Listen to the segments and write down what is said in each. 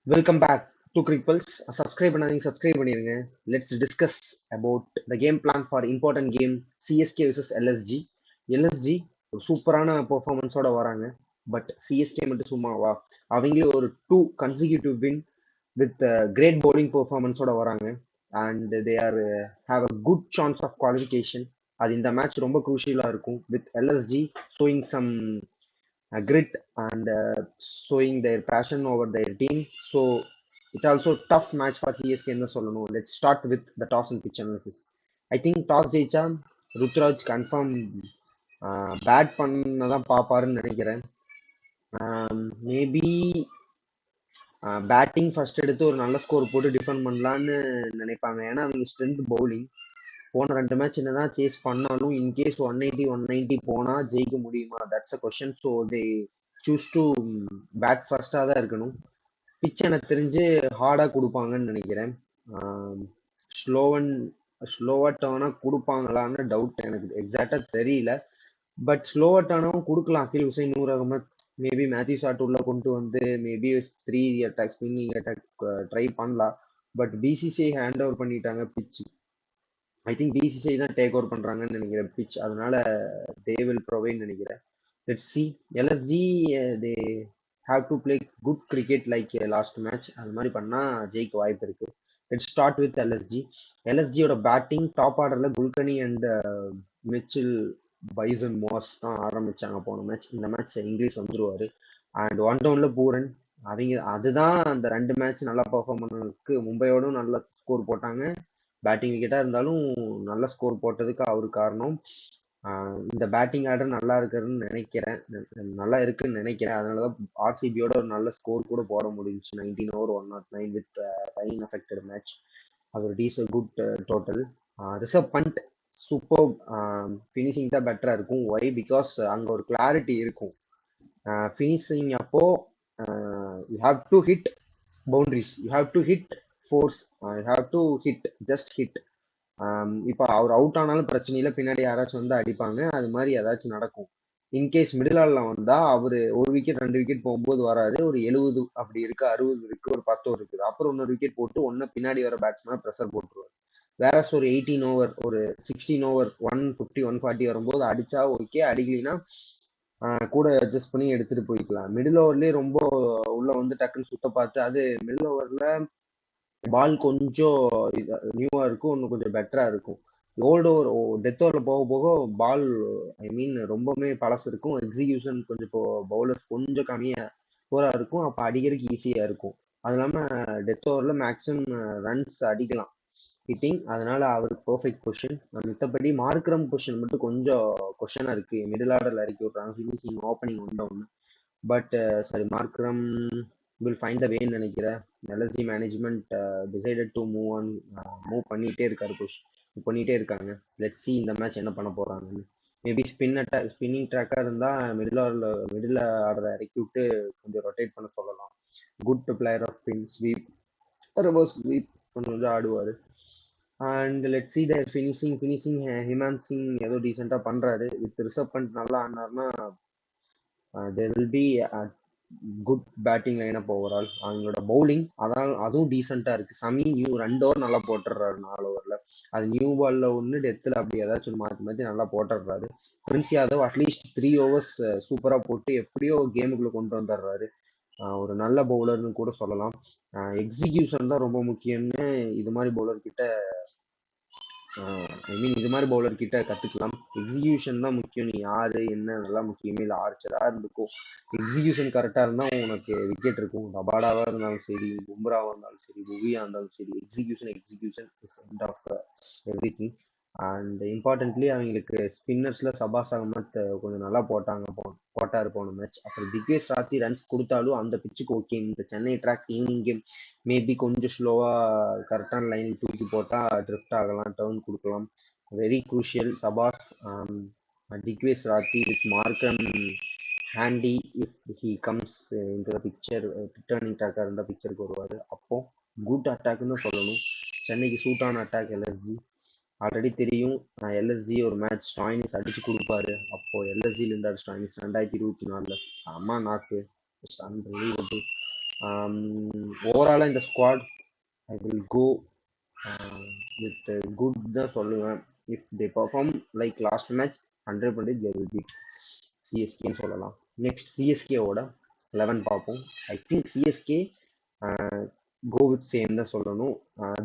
Welcome back to Cripples. Subscribe பண்ணாதீங்க subscribe பண்ணிருங்க. Let's discuss about the game plan for important game CSK vs LSG. LSG ஒரு சூப்பரான பெர்ஃபார்மன்ஸோட வராங்க. But CSK மட்டும் சும்மாவா? அவங்களே ஒரு 2 consecutive win with great bowling பெர்ஃபார்மன்ஸோட வராங்க. And they are have a good chance of qualification. அது இந்த மேட்ச் ரொம்ப குரூஷியலாக இருக்கும். With LSG showing some grit and showing their passion over their team. So it also tough match for CSK in the solo. Let's start with the toss and pitch analysis. I think toss ஜெயிச்சா Ruturaj confirm bad பண்ணதான் பார்ப்பாருன்னு நினைக்கிறேன். Maybe batting first எடுத்து ஒரு நல்ல score போட்டு defend பண்ணலான்னு நினைப்பாங்க. ஏன்னா அவங்க ஸ்ட்ரென்த் பவுலிங் போன 2 மேட்ச் என்னதான் சேஸ் பண்ணாலும் இன்கேஸ் 180 போனால் ஜெயிக்க முடியுமா? That's a question. So they choose to bat ஃபர்ஸ்டாக தான் இருக்கணும். பிச் எனக்கு தெரிஞ்சு ஹார்டாக கொடுப்பாங்கன்னு நினைக்கிறேன். ஸ்லோவாக டேர்னாக கொடுப்பாங்களான்னு டவுட், எனக்கு எக்ஸாக்டாக தெரியல. பட் ஸ்லோவாக டேர்னாகவும் கொடுக்கலாம். Akeal Hosein, Noor Ahmad, maybe Matthew Short உள்ள கொண்டு வந்து maybe 3 attack spinning attack try பண்ணலாம். பட் பிசிசிஐ ஹேண்ட் ஓவர் பண்ணிட்டாங்க பிச்சு. ஐ திங்க் பிசிசிஐ தான் டேக் ஓவர் பண்ணுறாங்கன்னு நினைக்கிறேன் பிச். அதனால தே வில் ப்ரொவைட் நினைக்கிறேன். Let's see. LSG they have to play good cricket like last match. அது மாதிரி பண்ணால் ஜெயிக்க வாய்ப்பு இருக்குது. Let's start with LSG. எல்எஸ்ஜியோட பேட்டிங் டாப் ஆர்டரில் குல்கனி அண்ட் மிச்சில் பைசன் மோஸ் தான் ஆரம்பித்தாங்க போன மேட்ச். இந்த மேட்ச் இங்கிலீஷ் வந்துடுவார். அண்ட் ஒன் டவுனில் பூரன். அவங்க அதுதான் அந்த 2 மேட்ச் நல்லா பர்ஃபார்ம் பண்ணதுக்கு. மும்பையோடும் நல்ல ஸ்கோர் போட்டாங்க. பேட்டிங் விக்கெட்டாக இருந்தாலும் நல்ல ஸ்கோர் போட்டதுக்கு அவர் காரணம். இந்த பேட்டிங் ஆர்டர் நல்லா இருக்குன்னு நினைக்கிறேன், நல்லா இருக்குன்னு நினைக்கிறேன். அதனால தான் ஆர்சிபியோட ஒரு நல்ல ஸ்கோர் கூட போட முடிஞ்சிச்சு. 19 over 109 with rain affected match. அது ஒரு டீஸ் good total. Rishabh Pant super finishing தான் பெட்டராக இருக்கும். ஒய்? பிகாஸ் அங்கே ஒரு கிளாரிட்டி இருக்கும். ஃபினிஷிங் அப்போ you have to hit boundaries, you have to hit force, you have to hit just hit. இப்போ அவர் அவுட் ஆனாலும் பிரச்சனை இல்லை, பின்னாடி யாராச்சும் வந்து அடிப்பாங்க. அது மாதிரி ஏதாச்சும் நடக்கும். இன்கேஸ் மிடில் ஆர்டர்ல வந்தா அவர் 1 விக்கெட் 2 விக்கெட் போகும்போது வராரு. ஒரு 70 அப்படி இருக்கு, 60 இருக்கு, ஒரு 10 ஓவர் இருக்குது. அப்புறம் இன்னொரு விக்கெட் போட்டு ஒன்னு பின்னாடி வர பேட்ஸ்மேன் ப்ரெஷர் போட்டுருவார். வேற ஒரு 18 ஓவர், ஒரு 16 ஓவர் 150 140 வரும்போது அடிச்சா ஓகே, அடிக்கலைன்னா கூட அட்ஜஸ்ட் பண்ணி எடுத்துட்டு போய்க்கலாம். மிடில் ஓவர்லயே ரொம்ப உள்ள வந்து டக்குன்னு சுத்த பார்த்து, அது மிடில் ஓவர்ல பால் கொஞ்சம் நியூவா இருக்கும், இன்னும் கொஞ்சம் பெட்டரா இருக்கும். ஓல்டு ஓவர் டெத் ஓவரில் போக போக பால் ஐ மீன் ரொம்பவுமே பழசு இருக்கும். எக்ஸிகியூஷன் கொஞ்சம் இப்போ பவுலர்ஸ் கொஞ்சம் கம்மியாக போராக இருக்கும். அப்போ அடிக்கிறதுக்கு ஈஸியாக இருக்கும். அது இல்லாமல் டெத் ஓவரில் மேக்ஸிமம் ரன்ஸ் அடிக்கலாம் ஹிட்டிங். அதனால அவருக்கு பர்ஃபெக்ட் பொசிஷன். மித்தபடி மார்க்ரம் பொசிஷன் மட்டும் கொஞ்சம் கொஷனாக இருக்குது. மிடில் ஆர்டரில் இறக்கி விட்றாங்க, ஃபினிஷிங் ஓப்பனிங் ஒன்று. But sorry, Markram will find the வேன்னு நினைக்கிறேன். LSG management decided to move பண்ணிகிட்டே இருக்காங்க. லெட்ஸ் சி இந்த மேட்ச் என்ன பண்ண போகிறாங்கன்னு. மேபி ஸ்பின்னிங் ட்ராக்காக இருந்தால் மிடில் ஆர்டரை இறக்கி விட்டு கொஞ்சம் ரொட்டேட் பண்ண சொல்லலாம். Good player of spin, sweep, reverse sweep கொஞ்சம் ஆடுவார். And let see the finishing Himmat Singh ஏதோ டீசெண்டாக பண்ணுறாரு. வித் ரிஷப் பண்ட் நல்லா ஆடினார்னா there will be a good batting lineup overall. அவங்களோட பவுலிங் அதுவும் டீசெண்டாக இருக்குது. சமி நியூ 2 ஓவர் நல்லா போட்டுடுறாரு 4 ஓவரில். அது நியூ பாலில் ஒன்று, டெத்தில் அப்படி ஏதாச்சும் மாற்றி நல்லா போட்டுடுறாரு. பிரின்ஸ் யாதவ் அட்லீஸ்ட் 3 overs சூப்பராக போட்டு எப்படியோ கேமுக்குள்ளே கொண்டு வந்துடுறாரு. ஒரு நல்ல பவுலர்னு கூட சொல்லலாம். எக்ஸிக்யூஷன் தான் ரொம்ப முக்கியம்னு இது மாதிரி பவுலர் கிட்ட கற்றுக்கலாம். எக்ஸிக்யூஷன் தான் முக்கியம். நீ யாரு என்ன அதெல்லாம் முக்கியமே இல்லை. ஆர்ச்சராக இருந்துக்கும், எக்ஸிக்யூஷன் கரெக்டாக இருந்தால் உனக்கு விக்கெட் இருக்கும். ரபாடாவாக இருந்தாலும் சரி, பும்ராவாக இருந்தாலும் சரி, புவியாக இருந்தாலும் சரி, execution is end of everything. And importantly அவங்களுக்கு ஸ்பின்னர்ஸில் சபாஸ் அகமத் கொஞ்சம் நல்லா போட்டார் போன மேட்ச். அப்புறம் திக்வேஷ் ராத்தி ரன்ஸ் கொடுத்தாலும் அந்த பிச்சுக்கு ஓகே. இந்த Chennai track evening game maybe கொஞ்சம் ஸ்லோவாக கரெக்டான லைன் தூக்கி போட்டால் ட்ரிஃப்ட் ஆகலாம், டர்ன் கொடுக்கலாம். Very crucial. Sabas, Digvesh Rathi with Markram handy if he comes into the picture. Returning attacker இந்த பிக்சருக்கு வருவார். அப்போ குட் அட்டாக்னு சொல்லணும். சென்னைக்கு சூட்டான அட்டாக் எல்எஸ்ஜி. ஆல்ரெடி தெரியும் எல்எஸ்ஜி ஒரு மேட்ச் ஸ்டாயினிஸ் அடிச்சு கொடுப்பாரு. அப்போ எல்எஸ்ஜியில் இருந்தார் ஸ்டாயினிஸ் 2024 செம்ம நாக்கு. ஓவராலாக இந்த squad I will go with good தான் சொல்லுவேன். If they perform like last match 100% they will beat சிஎஸ்கேன்னு சொல்லலாம். நெக்ஸ்ட் சிஎஸ்கேவோட 11 பார்ப்போம். I think CSK go with same தான் சொல்லணும்.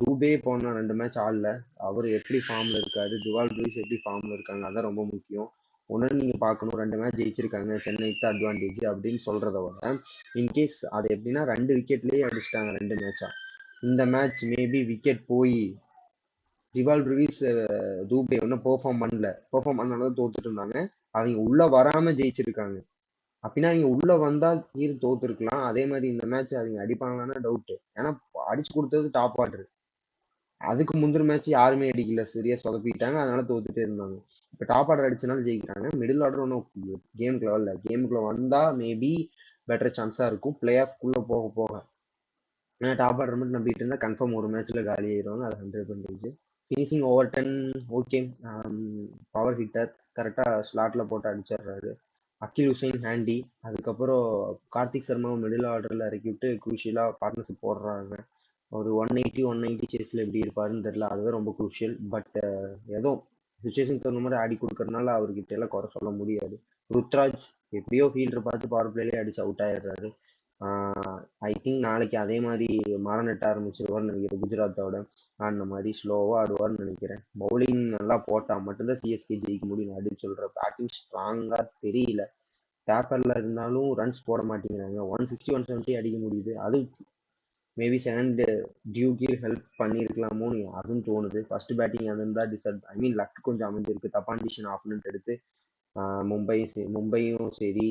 டூபே போன 2 மேட்ச் ஆடல. அவர் எப்படி ஃபார்மில் இருக்காரு, டுவால் லூயிஸ் எப்படி ஃபார்மில் இருக்காங்க, அதான் ரொம்ப முக்கியம். ஒன்று நீங்கள் பார்க்கணும், 2 மேட்ச் ஜெயிச்சிருக்காங்க, சென்னைக்கு அட்வான்டேஜ் அப்படின்னு சொல்கிறத விட இன்கேஸ் அது எப்படின்னா 2 விக்கெட்லேயே அடிச்சிட்டாங்க 2 மேட்சா. இந்த மேட்ச் மேபி விக்கெட் போய் ரிவால் ரிவிஸ் தூபே ஒன்றும் பெர்ஃபார்ம் பண்ணாலும் தோத்துட்டு இருந்தாங்க. அவங்க உள்ள வராம ஜெயிச்சிருக்காங்க. அப்படின்னா அவங்க உள்ள வந்தா கீழ் தோத்துருக்கலாம். அதே மாதிரி இந்த மேட்ச் அவங்க அடிப்பாங்களான்னா டவுட். ஏன்னா அடிச்சு கொடுத்தது டாப் ஆர்டர். அதுக்கு முந்தின மேட்ச் யாருமே அடிக்கல, சரியா சொதப்பிட்டாங்க, அதனால தோத்துட்டே இருந்தாங்க. இப்போ டாப் ஆர்டர் அடிச்சனால ஜெயிக்கிறாங்க. மிடில் ஆர்டர் ஒன்றும் கேமுக்குள்ள வரல. கேமுக்குள்ள வந்தா மேபி பெட்டர் சான்ஸா இருக்கும் பிளே ஆஃப்குள்ள போக போக. ஏன்னா டாப் ஆர்டர் மட்டும் நம்பிட்டு இருந்தா கன்ஃபார்ம் ஒரு மேட்ச்ல காலி ஆயிடுவாங்க, அது 100%. Finishing over 10 okay. Power hitter கரெக்டாக ஸ்லாட்டில் போட்டு அடிச்சிடுறாரு. அகில் ஹுசைன் ஹேண்டி. அதுக்கப்புறம் கார்த்திக் சர்மாவை மிடில் ஆர்டரில் இறக்கி விட்டு குரூஷியலாக பார்ட்னர்ஷிப் போடுறாங்க. ஒரு 180 சேஸில் எப்படி இருப்பாருன்னு தெரியல, அதுவே ரொம்ப குரூஷியல். பட் ஏதோ சுச்சுவேஷன் தகுந்த மாதிரி ஆடி கொடுக்கறதுனால அவர்கிட்ட எல்லாம் குறை சொல்ல முடியாது. ருத்ராஜ் எப்படியோ ஃபீல்டர் பார்த்து பவர் பிளேலேயே அடிச்சு அவுட் ஆயிடுறாரு. ஐ திங்க் நாளைக்கு அதே மாதிரி மரம் நட்ட ஆரம்பிச்சிருவார்னு நினைக்கிறேன். குஜராத்தோட ஆடின மாதிரி ஸ்லோவாக ஆடுவார்னு நினைக்கிறேன். பவுலிங் நல்லா போட்டால் மட்டும்தான் சிஎஸ்கே ஜெயிக்க முடியும் அப்படின்னு சொல்கிறேன். பேட்டிங் ஸ்ட்ராங்காக தெரியல. பேப்பரில் இருந்தாலும் ரன்ஸ் போட மாட்டேங்கிறாங்க. 160 170 அடிக்க முடியுது. அது மேபி செகண்ட் டியூக்கு ஹெல்ப் பண்ணியிருக்கலாமோன்னு அதுவும் தோணுது. ஃபர்ஸ்ட் பேட்டிங் அது இருந்தால் லக் கொஞ்சம் அமைஞ்சிருக்கு. தப்பான டிசிஷன் ஆப்போனன்ட் எடுத்து மும்பையும் சரி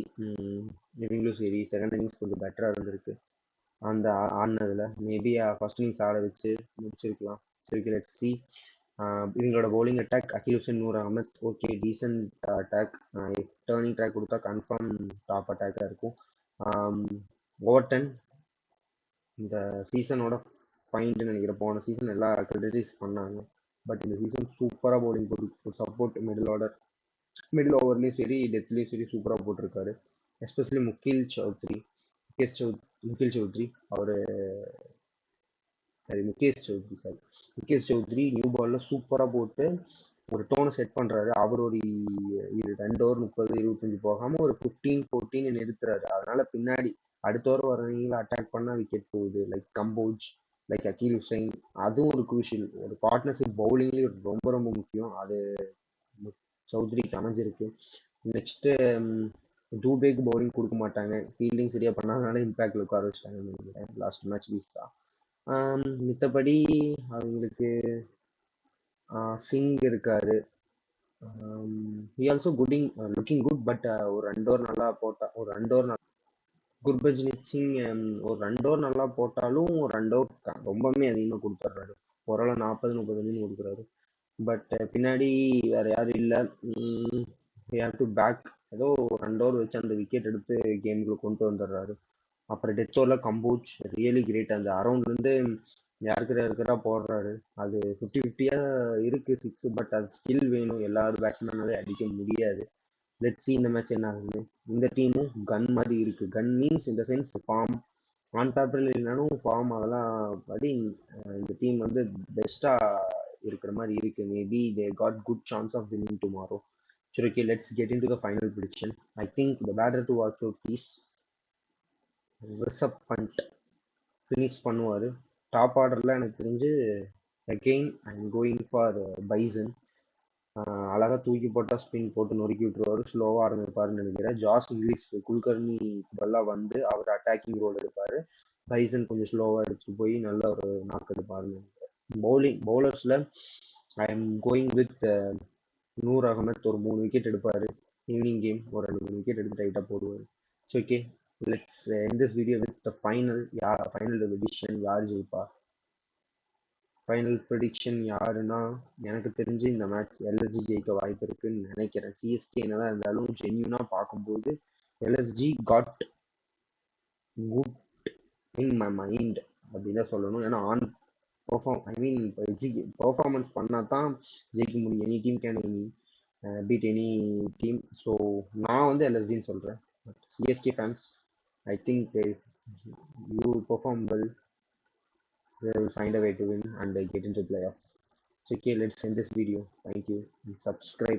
இவங்களும் சரி செகண்ட் இன்னிங்ஸ் கொஞ்சம் பெட்டராக இருந்திருக்கு. அந்த ஆடினதில் மேபி ஃபர்ஸ்ட் இன்னிங்ஸ் ஆட வச்சு முடிச்சிருக்கலாம். சரி, லெட்ஸ் சி. இவங்களோட bowling attack Akeal Hosein, Noor Ahmad okay, decent attack. Turning track கொடுத்தா கன்ஃபார்ம் டாப் அட்டாக்காக இருக்கும். ஓவர் 10 இந்த சீசனோட ஃபைண்டுன்னு நினைக்கிறேன். போன சீசன் எல்லா கிரிட்டிசைஸ் பண்ணாங்க. பட் இந்த சீசன் சூப்பராக பவுலிங் போட்டு சப்போர்ட் மிடில் ஓவர்லேயும் சரி டெத்லேயும் சரி சூப்பராக போட்டிருக்காரு. எஸ்பெஷலி முகேஷ் சௌத்ரி அவர் முகேஷ் சௌத்ரி நியூ பாலில் சூப்பராக போட்டு ஒரு டோனை செட் பண்ணுறாரு. அவர் ஒரு 2 ஓவர் 30 25 போகாமல் ஒரு 15-14 நிறுத்துறாரு. அதனால பின்னாடி அடுத்த ஓவர் வரவங்களை அட்டாக் பண்ணால் விக்கெட் போகுது. லைக் கம்போஜ், லைக் அகில் ஹுசைன், அதுவும் ஒரு குரூஷியல். ஒரு பார்ட்னர்ஷிப் பவுலிங்லேயும் ரொம்ப ரொம்ப முக்கியம். அது சௌத்ரிக்கு அமைஞ்சிருக்கு. நெக்ஸ்ட்டு டூபேக்கு பவுலிங் கொடுக்க மாட்டாங்க. ஃபீல்டிங் சரியாக பண்ணாதனால இம்பேக்டில் உட்கார வச்சிட்டாங்கன்னு நினைக்கிறேன் லாஸ்ட் மேட்ச் வீஸா. மித்தபடி அவங்களுக்கு சிங் இருக்காரு. He also looking good. But ஒரு 2 ஓவர் நல்லா போட்டா குர்பஜ்னித் சிங் ஒரு 2 ஓவர் நல்லா போட்டாலும் 2 ஓவர் ரொம்பவுமே அதிகமாக கொடுத்துட்றாரு. ஓரளவு 40-30 ரன் கொடுக்குறாரு. பட் பின்னாடி வேற யாரும் இல்லை. Have to back. ஏதோ 2 ஓவர் வச்சு அந்த விக்கெட் எடுத்து கேமுக்குள்ள கொண்டு வந்துடுறாரு. அப்புறம் டெத் ஓவரில் கம்போஜ் ரியலி கிரேட். அந்த அரௌண்ட்லேருந்து யாருக்கிறா போடுறாரு. அது 50-50 இருக்கு 6. பட் அது ஸ்கில் வேணும். எல்லாரும் பேட்ஸ்மேனாலே அடிக்க முடியாது. லெட் சி இந்த மேட்ச் என்ன ஆகுது. இந்த டீமும் கன் மாதிரி இருக்கு. கன் மீன்ஸ் இந்த சென்ஸ் ஃபார்ம் ஆன் பேப்பரில் இல்லைனாலும் ஃபார்ம் அதெல்லாம் படி இந்த டீம் வந்து பெஸ்ட்டாக இருக்கிற மாதிரி இருக்கு. Maybe they got good chance of winning tomorrow. சரி, okay, let's get into the final prediction. I think the batter to watch out is Rishabh Pant. ஃபினிஷ் பண்ணுவார். டாப் ஆர்டரில் எனக்கு தெரிஞ்சு again I am going for Bison. அழகாக தூக்கி போட்டால் spin போட்டு நொறுக்கி விட்டுருவாரு. ஸ்லோவாக ஆரம்பிப்பாருன்னு நினைக்கிறேன். ஜாஸ் இங்கிலீஷ் குல்கர்னி பல்லாம் வந்து அவர் அட்டாக்கிங் ரோல் எடுப்பார். பைசன் கொஞ்சம் ஸ்லோவாக எடுத்துட்டு போய் நல்ல ஒரு நாக் எடுப்பாருன்னு நினைக்கிறேன். பவுலர்ஸில் I am going with Noor Ahmad. ஒரு 3 விக்கெட் எடுப்பார். ஈவினிங் கேம் ஒரு 2-3 விக்கெட் எடுத்து டைட்டாக போடுவார். It's okay, let's end this video with the final edition. யார் ஜெயிப்பா? ஃபைனல் ப்ரெடிக்ஷன் யாருன்னா எனக்கு தெரிஞ்சு இந்த மேட்ச் எல்எஸ்ஜி ஜெயிக்க வாய்ப்பு இருக்குன்னு நினைக்கிறேன். சிஎஸ்கே என்னதான் இருந்தாலும் ஜென்யூனாக பார்க்கும்போது LSG got good in my mind அப்படின்னு தான் சொல்லணும். ஏன்னா பெர்ஃபார்மன்ஸ் பண்ணால் தான் ஜெயிக்க முடியும். Any team can beat any team. So நான் வந்து எல்எஸ்ஜின்னு சொல்கிறேன். CSK fans I think You perform well, they will find a way to win and get into playoffs. So, okay, let's end this video. Thank you and subscribe.